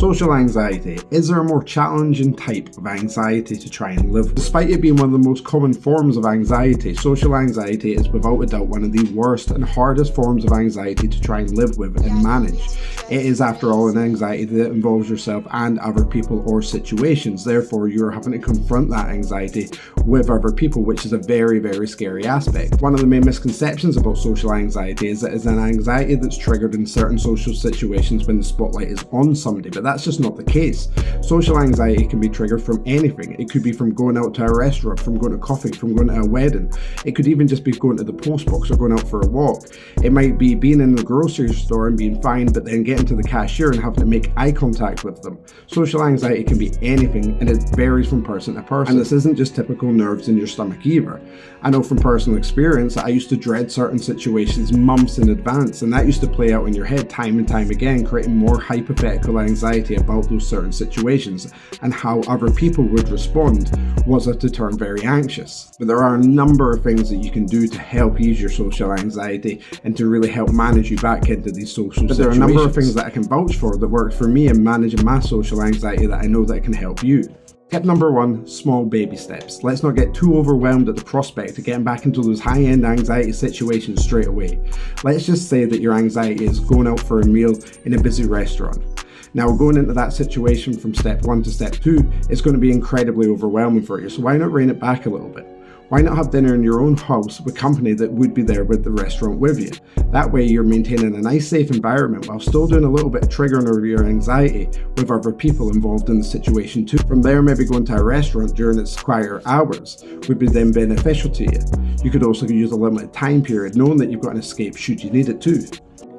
Social anxiety. Is there a more challenging type of anxiety to try and live with? Despite it being one of the most common forms of anxiety, social anxiety is without a doubt one of the worst and hardest forms of anxiety to try and live with and manage. It is, after all, an anxiety that involves yourself and other people or situations. Therefore, you're having to confront that anxiety with other people, which is a very, very scary aspect. One of the main misconceptions about social anxiety is that it's an anxiety that's triggered in certain social situations when the spotlight is on somebody, but that's just not the case. Social anxiety can be triggered from anything. It could be from going out to a restaurant, from going to coffee, from going to a wedding. It could even just be going to the post box or going out for a walk. It might be being in the grocery store and being fine, but then getting to the cashier and having to make eye contact with them. Social anxiety can be anything, and it varies from person to person. And this isn't just typical nerves in your stomach either. I know from personal experience that I used to dread certain situations months in advance, and that used to play out in your head time and time again, creating more hypothetical anxiety about those certain situations, and how other people would respond was to turn very anxious. But there are a number of things that you can do to help ease your social anxiety and to really help manage you back into these social situations. There are a number of things that I can vouch for that worked for me in managing my social anxiety that I know that can help you. Tip number 1, small baby steps. Let's not get too overwhelmed at the prospect of getting back into those high-end anxiety situations straight away. Let's just say that your anxiety is going out for a meal in a busy restaurant. Now, going into that situation from step 1 to step 2 is going to be incredibly overwhelming for you, so why not rein it back a little bit? Why not have dinner in your own house with company that would be there with the restaurant with you? That way you're maintaining a nice safe environment while still doing a little bit of triggering over your anxiety with other people involved in the situation too. From there, maybe going to a restaurant during its quieter hours would be then beneficial to you. You could also use a limited time period knowing that you've got an escape should you need it too.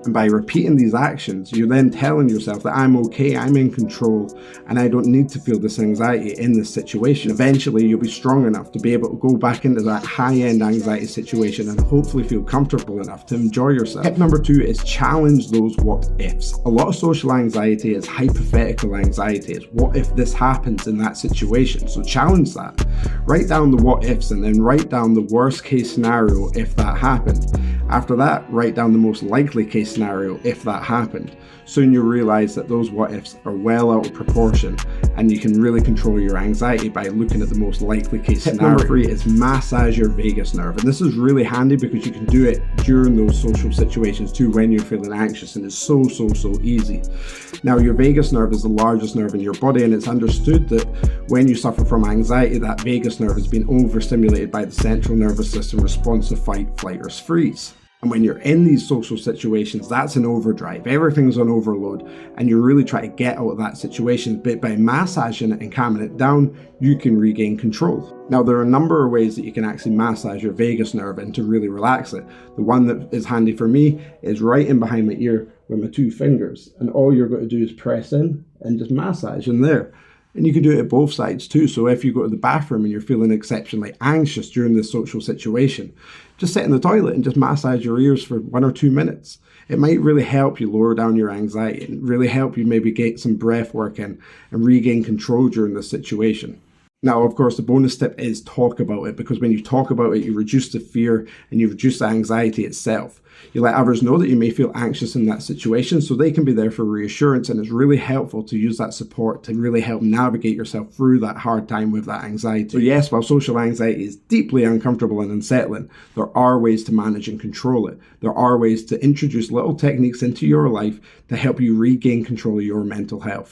And by repeating these actions, you're then telling yourself that I'm okay, I'm in control, and I don't need to feel this anxiety in this situation. Eventually, you'll be strong enough to be able to go back into that high-end anxiety situation and hopefully feel comfortable enough to enjoy yourself. Tip number 2 is challenge those what-ifs. A lot of social anxiety is hypothetical anxiety. It's what if this happens in that situation? So challenge that. Write down the what-ifs and then write down the worst-case scenario if that happened. After that, write down the most likely case scenario if that happened. Soon you'll realize that those what ifs are well out of proportion, and you can really control your anxiety by looking at the most likely case scenario. Number 3 is massage your vagus nerve, and this is really handy because you can do it during those social situations too when you're feeling anxious, and it's so easy. Now, your vagus nerve is the largest nerve in your body, and it's understood that when you suffer from anxiety, that vagus nerve has been overstimulated by the central nervous system response to fight, flight, or freeze. And when you're in these social situations, that's an overdrive. Everything's on overload, and you really try to get out of that situation. But by massaging it and calming it down, you can regain control. Now, there are a number of ways that you can actually massage your vagus nerve and to really relax it. The one that is handy for me is right in behind my ear with my 2 fingers. And all you're going to do is press in and just massage in there. And you can do it at both sides too. So if you go to the bathroom and you're feeling exceptionally anxious during this social situation, just sit in the toilet and just massage your ears for 1 or 2 minutes. It might really help you lower down your anxiety and really help you maybe get some breath work in and regain control during this situation. Now, of course, the bonus tip is talk about it, because when you talk about it, you reduce the fear and you reduce the anxiety itself. You let others know that you may feel anxious in that situation so they can be there for reassurance, and it's really helpful to use that support to really help navigate yourself through that hard time with that anxiety. So yes, while social anxiety is deeply uncomfortable and unsettling, there are ways to manage and control it. There are ways to introduce little techniques into your life to help you regain control of your mental health.